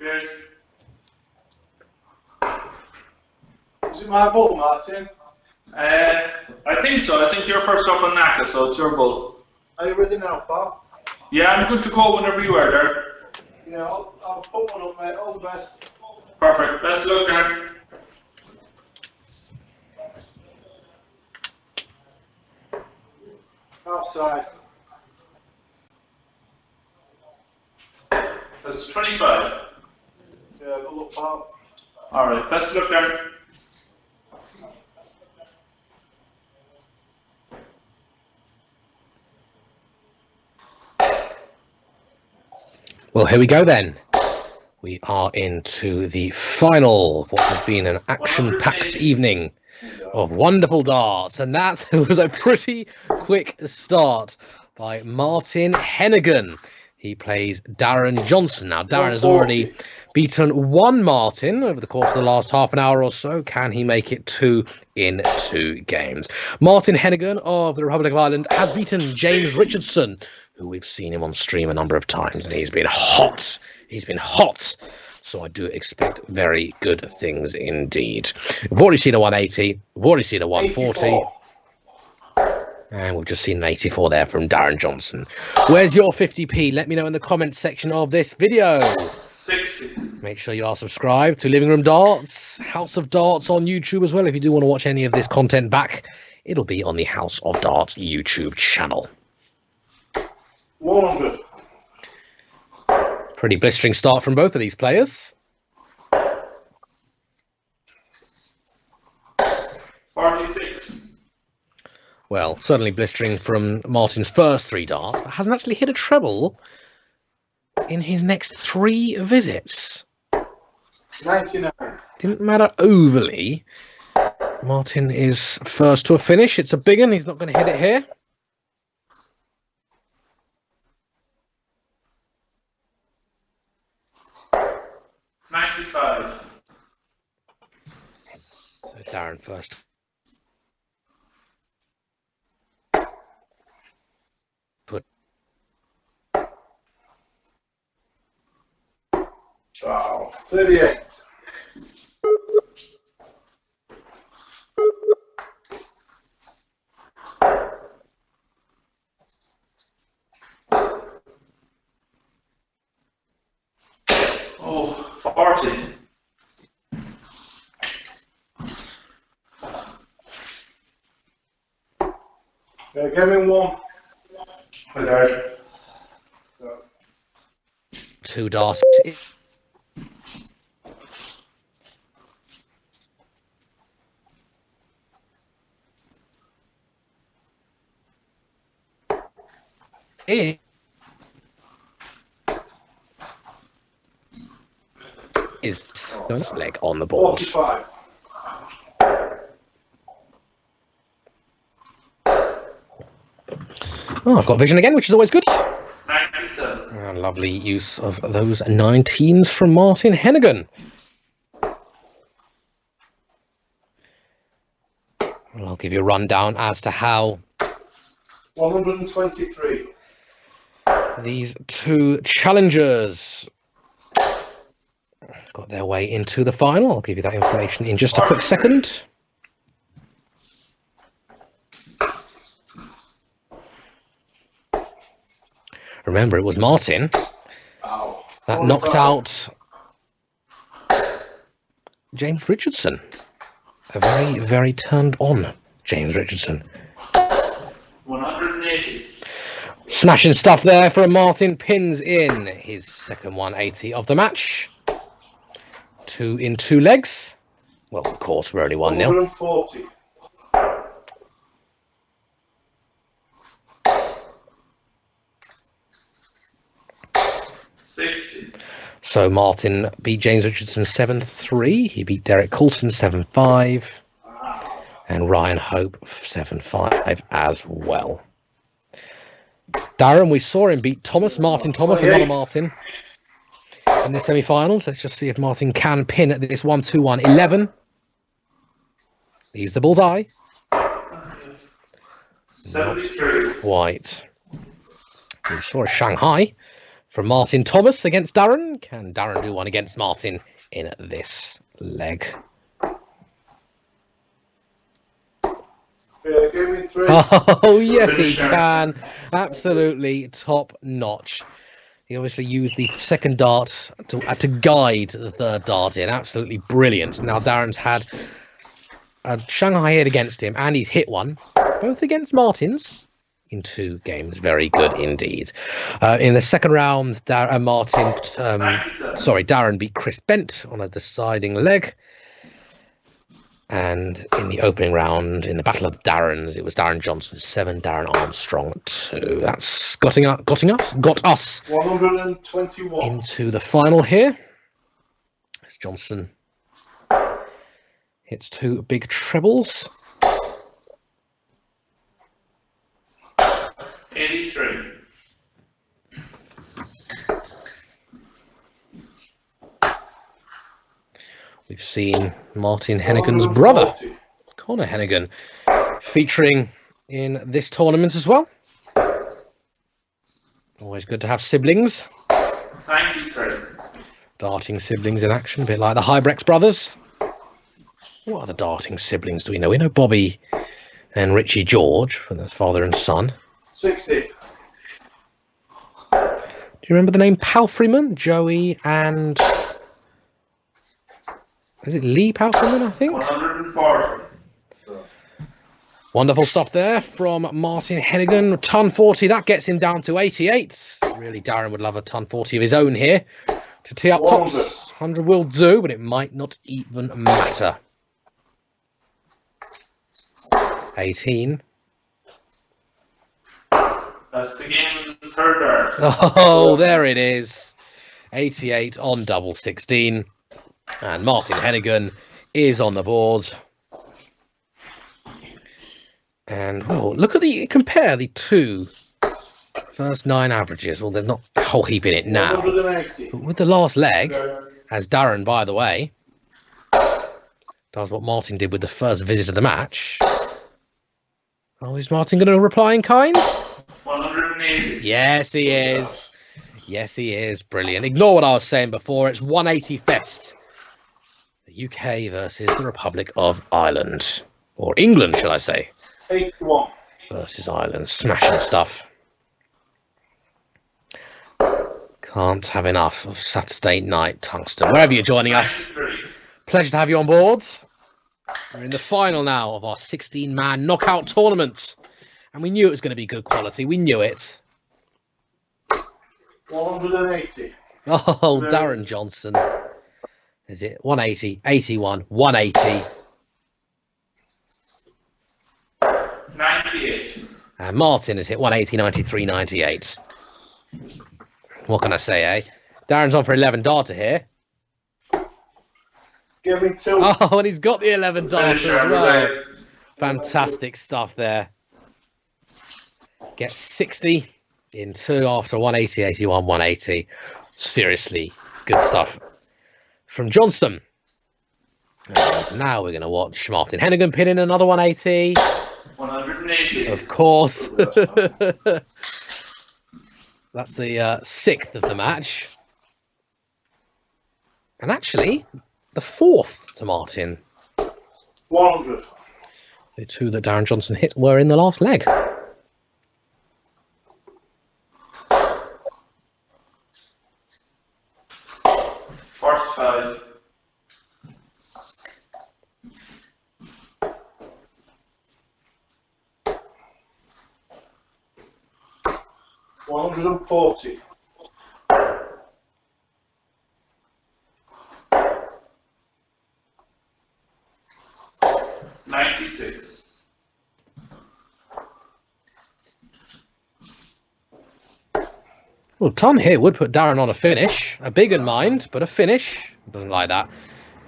Yes. Is it my ball, Martin? I think so. I think you're first up on Naka, so it's your bull. Are you ready now, pal? Yeah, I'm good to go whenever you are, Darren. Yeah, I'll put one up, mate. All the best. Perfect. Best of luck, Darren. Outside. That's 25. Yeah, good luck, pal. Alright, best of luck, Darren. Well, here we go then. We are into the final of what has been an action-packed evening of wonderful darts, and that was a pretty quick start by Martin Heneghan. He plays Darren Johnson. Now, Darren has already beaten one Martin over the course of the last half an hour or so. Can he make it 2 in 2 games? Martin Heneghan of the Republic of Ireland has beaten James Richardson, who we've seen him on stream a number of times, and he's been hot. He's been hot. So I do expect very good things indeed. We've already seen a 180. We've already seen a 140. 84. And we've just seen an 84 there from Darren Johnson. Where's your 50p? Let me know in the comments section of this video. 60. Make sure you are subscribed to Living Room Darts, House of Darts on YouTube as well. If you do want to watch any of this content back, it'll be on the House of Darts YouTube channel. 100. Pretty blistering start from both of these players. 46. Well, certainly blistering from Martin's first 3 darts, but hasn't actually hit a treble in his next 3 visits. 99. Didn't matter overly. Martin is first to a finish. It's a big one. He's not going to hit it here. $95. So Darren first. Wow. 38. Oh, 40. Yeah, give him one. Hi, Darren. 2 darts. Is his leg on the board. 45. Oh, I've got vision again, which is always good. 97. Lovely use of those 19s from Martin Heneghan. Well, I'll give you a rundown as to how 123. these 2 challengers got their way into the final. I'll give you that information in just a quick second. Remember, it was Martin that knocked out James Richardson. A very, very turned on James Richardson. 180. Smashing stuff there from Martin. Pins in his second 180 of the match. 2 in 2 legs. Well, of course, we're only 1-0. 140. So Martin beat James Richardson 7-3. He beat Derek Coulson 7-5. And Ryan Hope 7-5 as well. Darren, we saw him beat Martin Thomas, another Martin, in the semi-finals. Let's just see if Martin can pin at this 1-2-1-11. He's the bullseye. 73. Not quite. We saw a Shanghai from Martin Thomas against Darren. Can Darren do one against Martin in this leg? Give me 3. Oh, yes, he can. Absolutely top notch. He obviously used the second dart to guide the third dart in. Absolutely brilliant. Now, Darren's had a Shanghai hit against him, and he's hit one, both against Martin's, in 2 games. Very good indeed. In the second round, Darren beat Chris Bent on a deciding leg. And in the opening round, in the Battle of Darrens, it was Darren Johnson 7, Darren Armstrong 2. That's got us 121 into the final here. As Johnson hits 2 big trebles. 83. We've seen Martin Heneghan's brother, Connor Heneghan, featuring in this tournament as well. Always good to have siblings. 93. Darting siblings in action, a bit like the Hybrex brothers. What other darting siblings do we know? We know Bobby and Richie George, from their father and son. 60. Do you remember the name Palfreyman? Joey and... is it Lee Palfreyman, I think? 140. Wonderful stuff there from Martin Heneghan. Ton 40, that gets him down to 88. Really, Darren would love a ton 40 of his own here to tee up tops. 100 will do, but it might not even matter. 18. That's the game in the third dart. Oh, there it is. 88 on double 16. And Martin Heneghan is on the board. And, well, look at compare the 2 first 9 averages. Well, there's not a whole heap in it now. 180. But with the last leg, as Darren, by the way, does what Martin did with the first visit of the match. Oh, is Martin going to reply in kind? 180. Yes, he is. Yes, he is. Brilliant. Ignore what I was saying before. It's 180 fest. The UK versus the Republic of Ireland. Or England, shall I say. 81. Versus Ireland. Smashing stuff. Can't have enough of Saturday night tungsten. Wherever you're joining us, 93. pleasure to have you on board. We're in the final now of our 16-man knockout tournament. And we knew it was going to be good quality. We knew it. 180. Oh, Darren Johnson. Is it 180, 81, 180? 98. And Martin has hit 180, 93, 98. What can I say, eh? Darren's on for 11 darter here. Give me 2. Oh, and he's got the 11 darter as Finisher, well. everybody. Fantastic stuff there. Gets 60 in 2 after 180, 81, 180. Seriously, good stuff from Johnson. And now we're going to watch Martin Heneghan pin in another 180. 180. Of course. That's the 6th of the match. And actually, the 4th to Martin. 100. The 2 that Darren Johnson hit were in the last leg. 45. 140. 96. 'Ton here would put Darren on a finish. A big in mind, but a finish. Doesn't like that.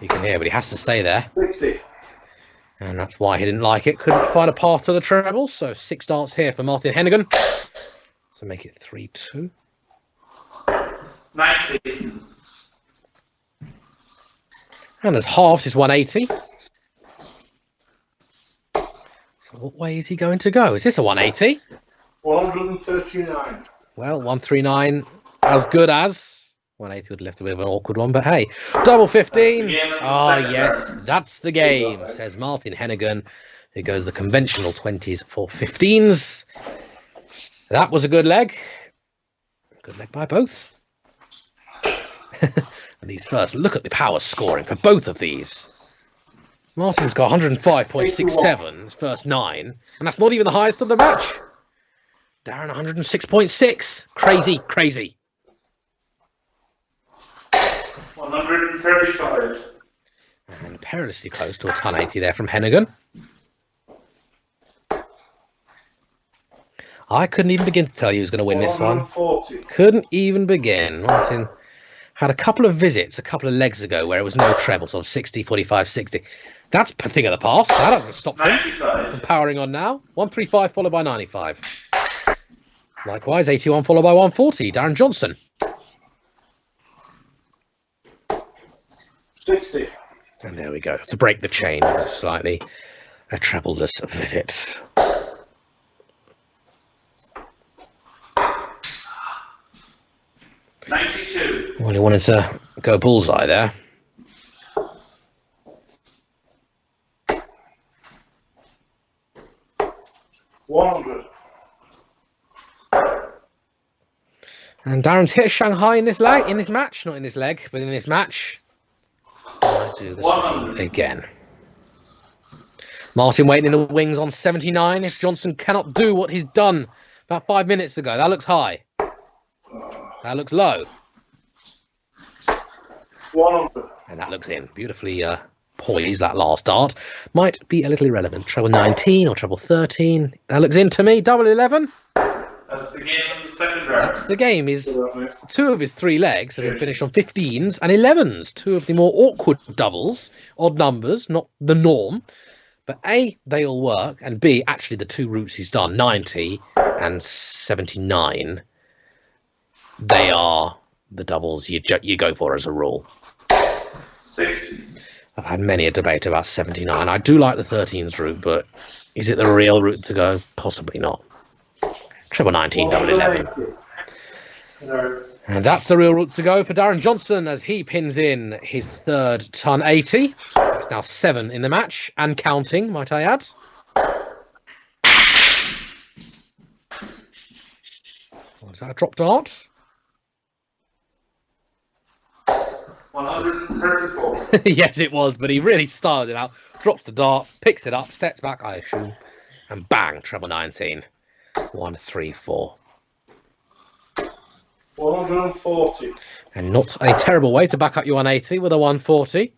You can hear, but he has to stay there. 60. And that's why he didn't like it. Couldn't find a path to the treble. So 6 darts here for Martin Heneghan. To make it 3-2. 90. And as halves is 180. So what way is he going to go? Is this a 180? 139. Well, 139 as good as 180 would have left a bit of an awkward one, but hey, double 15. Ah, yes, that's the game, says Martin Heneghan, who goes the conventional 20s for 15s. That was a good leg. Good leg by both. And these first, look at the power scoring for both of these. Martin's got 105.67, first 9, and that's not even the highest of the match. Darren 106.6. Crazy, crazy. 135. And perilously close to a ton 80 there from Heneghan. I couldn't even begin to tell you who's going to win this one. 140. Couldn't even begin. Martin had a couple of visits a couple of legs ago where it was no treble, sort of 60, 45, 60. That's a thing of the past. That hasn't stopped him 95. from powering on now. 135 followed by 95. Likewise, 81 followed by 140. Darren Johnson. 60. And there we go. To break the chain, slightly a treble-less visit. Well, he wanted to go bullseye there. $100. And Darren's hit Shanghai in this leg, in this match, not in this leg, but in this match. I'll do the same again. Martin waiting in the wings on 79. If Johnson cannot do what he's done about 5 minutes ago, that looks high. That looks low. 100. And that looks in. Beautifully poised, that last dart. Might be a little irrelevant. Treble 19 or treble 13. That looks in to me. Double 11. That's the game of the second round. That's the game. Is 2 of his 3 legs have been finished on 15s and 11s. 2 of the more awkward doubles. Odd numbers, not the norm. But A, they all work. And B, actually the 2 routes he's done, 90 and 79, they are the doubles you go for as a rule. 60. I've had many a debate about 79. I do like the 13s route, but is it the real route to go? Possibly not. Treble 19, double 11. And that's the real route to go for Darren Johnson as he pins in his 3rd ton 80. It's now 7 in the match and counting, might I add. Was that a drop dart? 134. Yes, it was, but he really started it out. Drops the dart, picks it up, steps back, I assume, and bang, treble 19. 134. 140. And not a terrible way to back up your 180 with a 140.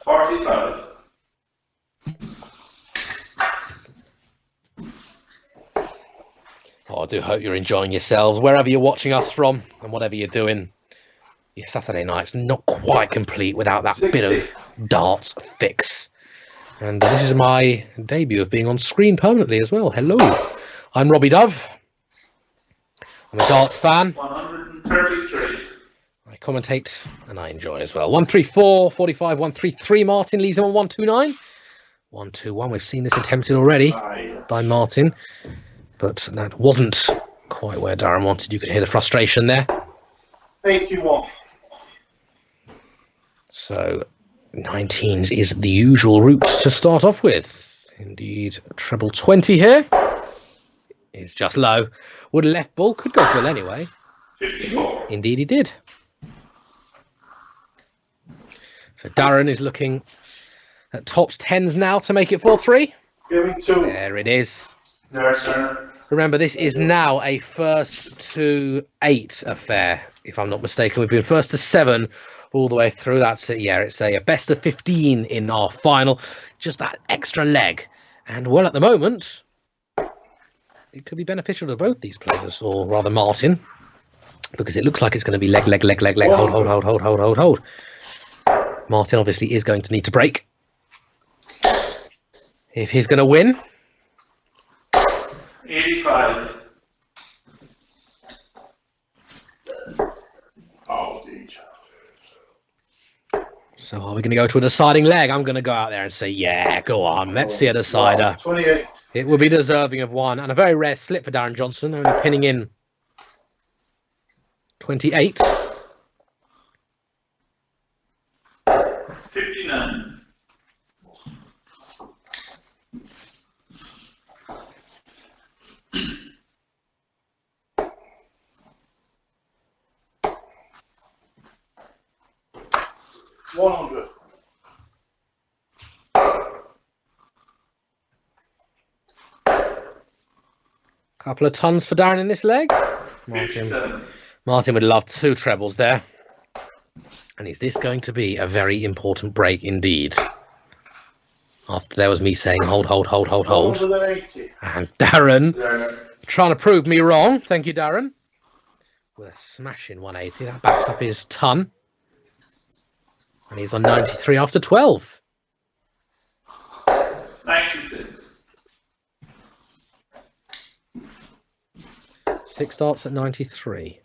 45. Oh, I do hope you're enjoying yourselves wherever you're watching us from and whatever you're doing. Your Saturday night's not quite complete without that 60. bit of darts fix. And this is my debut of being on screen permanently as well. Hello, I'm Robbie Dove. I'm a darts fan. 133. I commentate and I enjoy as well. 134, 45, 133. Martin leaves him on 129. 121. We've seen this attempted already by Martin, but that wasn't quite where Darren wanted. You could hear the frustration there. 81. So 19s is the usual route to start off with. Indeed, treble 20 here is just low. Would a left ball, could go full anyway. 54. Indeed he did. So Darren is looking at tops 10s now to make it 4-3. Give him 2. There it is. There, sir. Remember, this is now a 1st to 8 affair, if I'm not mistaken. We've been 1st to 7 all the way through. That's it. Yeah, it's a best of 15 in our final. Just that extra leg. And well, at the moment, it could be beneficial to both these players, or rather Martin, because it looks like it's going to be leg, hold. Martin obviously is going to need to break if he's going to win. 85. Oh, geez. So are we going to go to a deciding leg? I'm going to go out there and say, yeah, go on. Let's see a decider. 28. It would be deserving of one. And a very rare slip for Darren Johnson, only pinning in 28. 59. 100. Couple of tons for Darren in this leg. Martin would love 2 trebles there. And is this going to be a very important break indeed? After there was me saying hold. 180. And Darren trying to prove me wrong. Thank you, Darren. With a smashing 180. That backs up his ton. And he's on 93 after 12. 96. 6 starts at 93.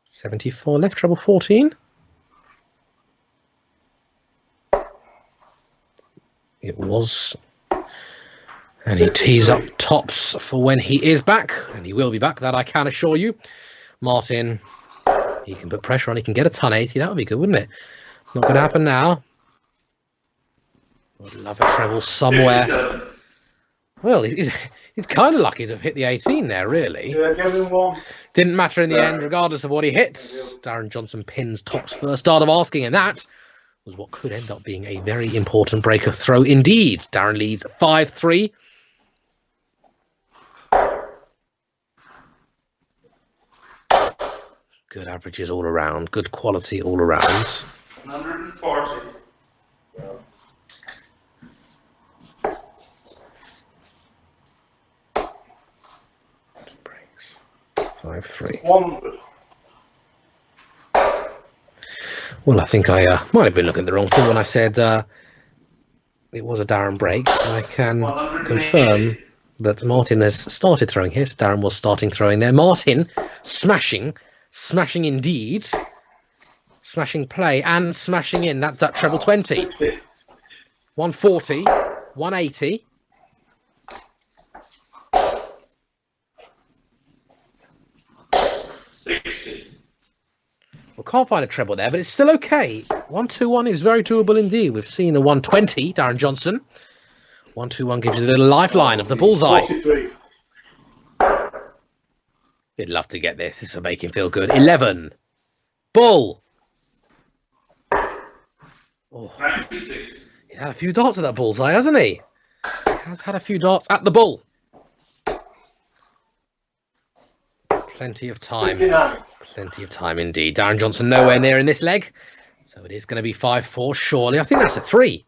74 left, treble 14. It was. And he tees up tops for when he is back. And he will be back, that I can assure you. Martin, he can put pressure on. He can get a ton 80. That would be good, wouldn't it? Not going to happen now. Would love a treble somewhere. 57. Well, he's kind of lucky to have hit the 18 there, really. Yeah, give him one. Didn't matter in the end, regardless of what he hits. Darren Johnson pins tops first start of asking, and that was what could end up being a very important break of throw indeed. Darren leads 5-3. Good averages all around, good quality all around. 140. Breaks. 5-3. 100. Well, I think I might have been looking at the wrong thing when I said it was a Darren break. I can confirm that Martin has started throwing here. Darren was starting throwing there. Martin smashing indeed. Smashing play and smashing in. That's that treble 20. 60. 140, 180. Well, can't find a treble there, but it's still okay. 121 is very doable indeed. We've seen a 120, Darren Johnson. 121 gives you the little lifeline of the bullseye. 43. He'd love to get this. This will make him feel good. 11. Bull. Oh, 96. he's had a few darts at that bullseye, hasn't he? He has had a few darts at the bull. Plenty of time. 59. Plenty of time indeed. Darren Johnson nowhere near in this leg. So it is going to be 5-4, surely. I think that's a 3.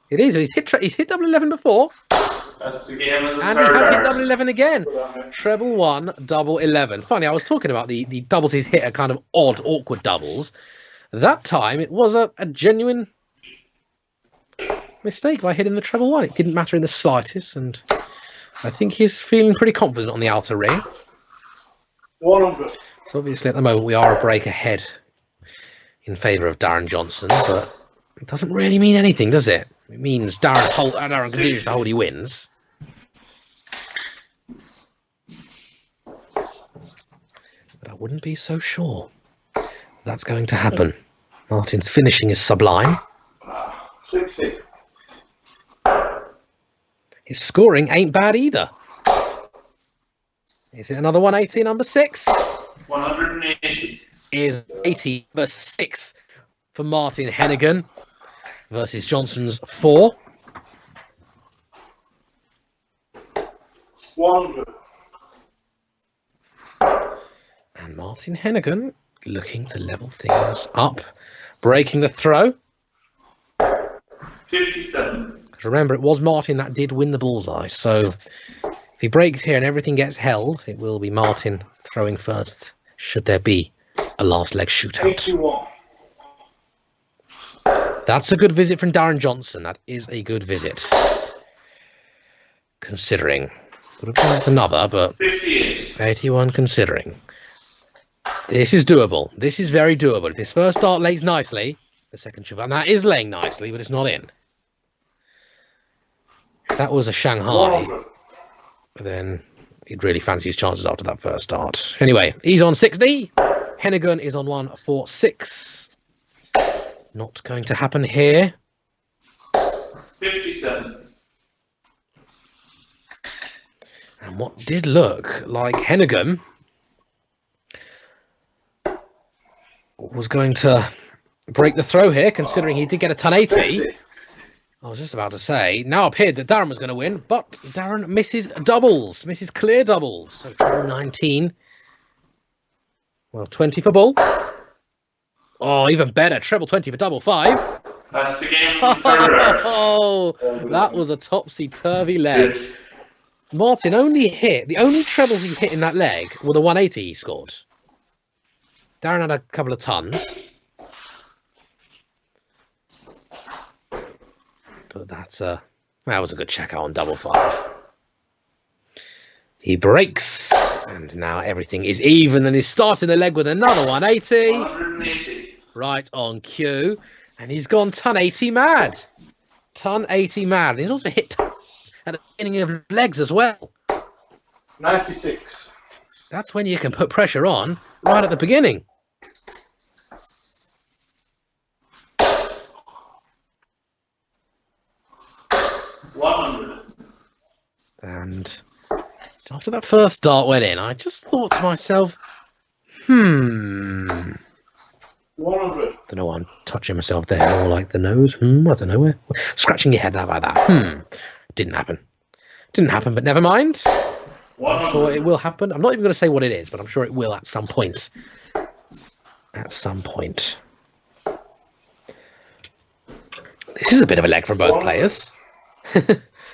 It is. He's hit double 11 before. That's the game of the And he has hit third double hour. 11 again. Treble 1, double 11. Funny, I was talking about the doubles he's hit are kind of odd, awkward doubles. That time, it was a genuine mistake by hitting the treble 1. It didn't matter in the slightest, and I think he's feeling pretty confident on the outer ring. 100. So obviously, at the moment, we are a break ahead in favour of Darren Johnson, but it doesn't really mean anything, does it? It means Darren continues to hold, he wins. But I wouldn't be so sure that's going to happen. Martin's finishing is sublime. 60. His scoring ain't bad either. Is it another 180, number 6? 180. Is 80, number 6 for Martin Heneghan versus Johnson's 4. 100. And Martin Heneghan looking to level things up, breaking the throw. 57. Because remember, it was Martin that did win the bullseye. So if he breaks here and everything gets held, it will be Martin throwing first, should there be a last leg shootout. 81. That's a good visit from Darren Johnson. That is a good visit. Considering. Could have gone to another, but 58. 81 considering. This is doable. This is very doable. If this first start lays nicely, the second shove. And that is laying nicely, but it's not in. If that was a Shanghai, 100. then he'd really fancy his chances after that first start. Anyway, he's on 60. Heneghan is on 146. Not going to happen here. 57. And what did look like Heneghan was going to break the throw here, considering he did get a ton 80. 50. I was just about to say, now appeared that Darren was going to win, but Darren misses doubles, misses clear doubles. So treble 19. Well, 20 for bull. Oh, even better, treble 20 for double 5. That's the game from third. Oh, that was a topsy-turvy leg. Martin only hit, the only trebles he hit in that leg were the 180 he scored. Darren had a couple of tons. But that was a good checkout on double 5. He breaks, and now everything is even, and he's starting the leg with another 180. 180. Right on cue, and he's gone ton 80 mad. Ton 80 mad. And he's also hit tons at the beginning of legs as well. 96. That's when you can put pressure on right at the beginning. And after that first dart went in, I just thought to myself, 100. Don't know why I'm touching myself there, more like the nose. I don't know where. Scratching your head out like that. Didn't happen. Didn't happen, but never mind. I'm sure it will happen. I'm not even going to say what it is, but I'm sure it will at some point. At some point. This is a bit of a leg from both players.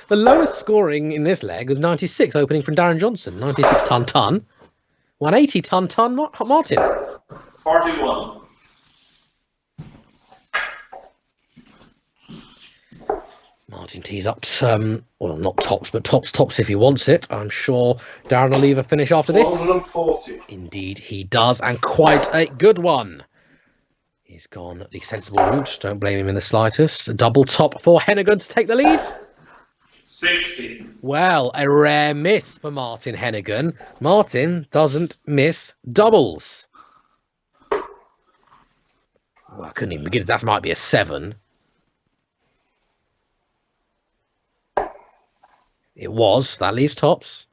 The lowest scoring in this leg was 96, opening from Darren Johnson. 96 ton. 180 ton Martin. 41. Martin tees up, well, not tops, but tops if he wants it. I'm sure Darren will leave a finish after this. 140. Indeed, he does, and quite a good one. He's gone the sensible route. Don't blame him in the slightest. A double top for Heneghan to take the lead. 60. Well, a rare miss for Martin Heneghan. Martin doesn't miss doubles. Well, I couldn't even begin. That might be a 7. It was. That leaves tops.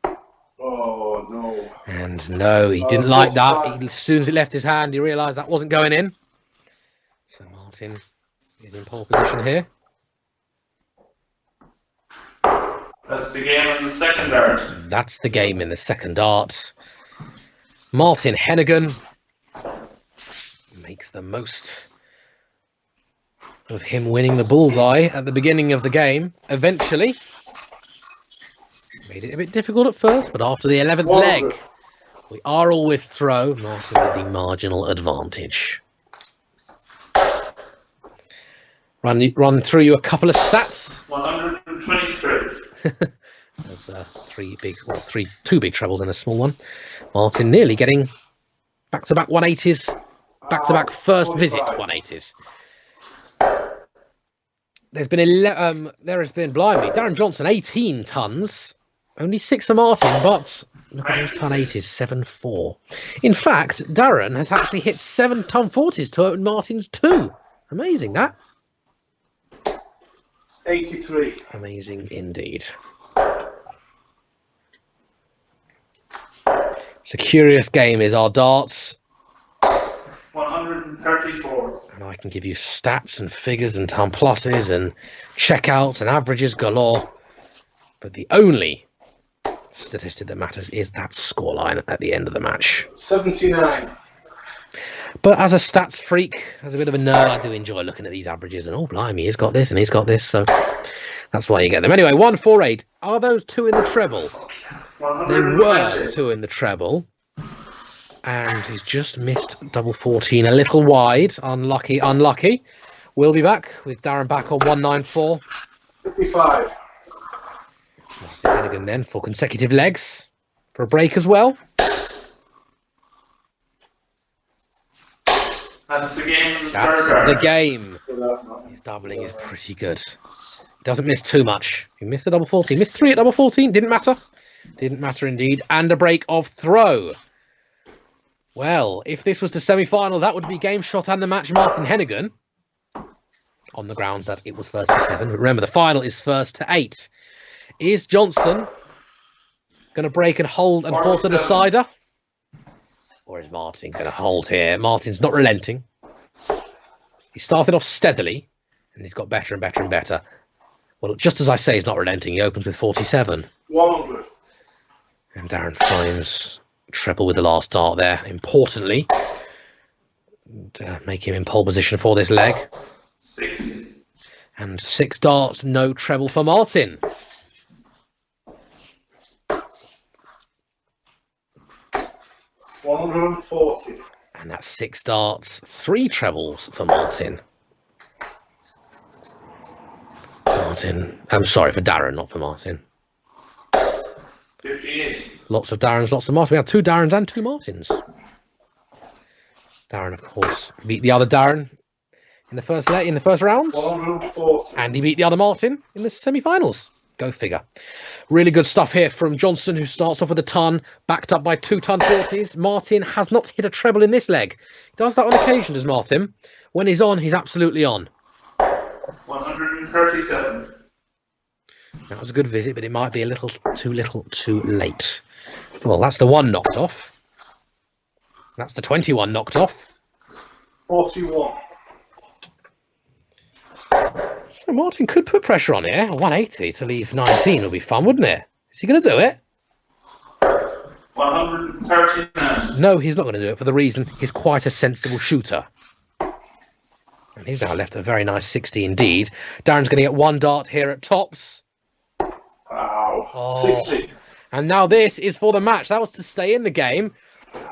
Oh, no. And no, he didn't like that. As soon as it left his hand, he realised that wasn't going in. So Martin is in pole position here. That's the game in the second dart. That's the game in the second dart. Martin Heneghan makes the most of him winning the bullseye at the beginning of the game. Eventually. Made it a bit difficult at first, but after the 11th leg, we are all with throw. Martin with the marginal advantage. Run through you a couple of stats. 123. There's two big trebles and a small one. Martin nearly getting back-to-back 180s, back-to-back first visit 180s. There has been blimey, Darren Johnson 18 tons, only 6 for Martin, but look at those ton 80s, 7-4. In fact, Darren has actually hit 7 ton 40s to open Martin's 2. Amazing that. 83. Amazing indeed. It's a curious game is our darts. 134. And I can give you stats and figures and ton pluses and checkouts and averages galore. But the only statistic that matters is that scoreline at the end of the match. 79. But as a stats freak, as a bit of a nerd, I do enjoy looking at these averages and, oh, blimey, he's got this and he's got this. So that's why you get them. Anyway, 148. Are those 2 in the treble? They were 2 in the treble. And he's just missed double 14. A little wide. Unlucky. We'll be back with Darren back on 194. 55. Martin Heneghan then for consecutive legs. For a break as well. That's the game. That's the game. So that's not. His doubling is pretty good. Doesn't miss too much. He missed a double 14. Missed 3 at double 14. Didn't matter. Didn't matter indeed. And a break of throw. Well, if this was the semi-final, that would be game shot and the match Martin Heneghan. On the grounds that it was first to 7. But remember, the final is first to 8. Is Johnson going to break and hold and fall to the decider? Or is Martin going to hold here? Martin's not relenting. He started off steadily, and he's got better and better and better. Well, just as I say, he's not relenting. He opens with 47. 100. And Darren finds treble with the last dart there, importantly. And, make him in pole position for this leg. 60. And 6 darts, no treble for Martin. $140. And that's 6 darts, 3 trebles for Martin. I'm sorry, for Darren, not for Martin. 58. Lots of Darrens, lots of Martins. We have 2 Darrens and 2 Martins. Darren, of course, beat the other Darren in the first round. 140. And he beat the other Martin in the semi-finals. Go figure. Really good stuff here from Johnson, who starts off with a ton, backed up by 2 ton 40s. Martin has not hit a treble in this leg. He does that on occasion, does Martin? When he's on, he's absolutely on. 137. That was a good visit, but it might be a little too late. Well, that's the 1 knocked off. That's the 21 knocked off. 41. So Martin could put pressure on here. 180 to leave 19 would be fun, wouldn't it? Is he going to do it? 139. No, he's not going to do it for the reason he's quite a sensible shooter. And he's now left a very nice 60 indeed. Darren's going to get 1 dart here at tops. Wow. Oh. 60. And now this is for the match. That was to stay in the game.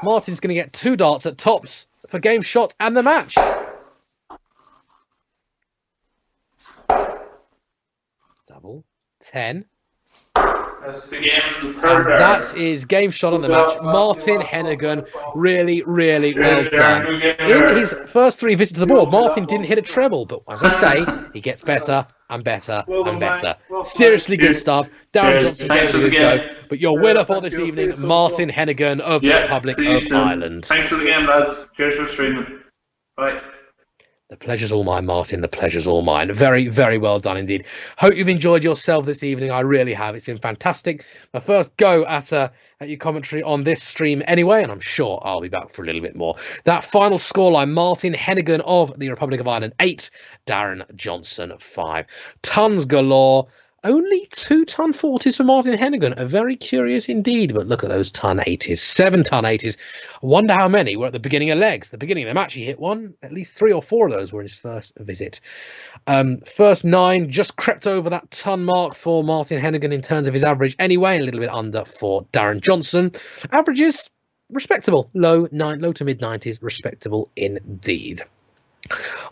Martin's going to get 2 darts at tops for game shot and the match. Double 10. That's the game. And that is game shot on the match. Martin Heneghan, really, really well done. In his first 3 visits to the board, Martin didn't hit a treble, but as I say, he gets better and better and better. Seriously good stuff. Darren Johnson gave it a go. But your winner for this evening, Martin Heneghan of the Republic of Ireland. Thanks for the game, lads. Cheers for streaming. Bye. The pleasure's all mine, Martin. The pleasure's all mine. Very, very well done indeed. Hope you've enjoyed yourself this evening. I really have. It's been fantastic. My first go at your commentary on this stream anyway, and I'm sure I'll be back for a little bit more. That final scoreline, Martin Heneghan of the Republic of Ireland 8, Darren Johnson 5. Tons galore. Only 2 ton 40s for Martin Heneghan. Very curious indeed, but look at those ton 80s. 7 ton 80s. I wonder how many were at the beginning of legs. The beginning of the match, he hit 1. At least 3 or 4 of those were in his first visit. First 9 just crept over that ton mark for Martin Heneghan in terms of his average anyway. A little bit under for Darren Johnson. Averages, respectable. Low to mid 90s, respectable indeed.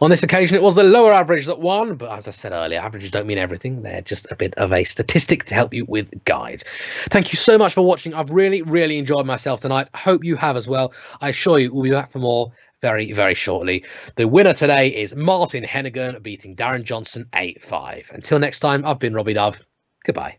On this occasion, it was the lower average that won, but as I said earlier, averages don't mean everything. They're just a bit of a statistic to help you with guides. Thank you so much for watching. I've really, really enjoyed myself tonight. Hope you have as well. I assure you we'll be back for more very, very shortly. The winner today is Martin Heneghan beating Darren Johnson 8-5. Until next time, I've been Robbie Dove. Goodbye.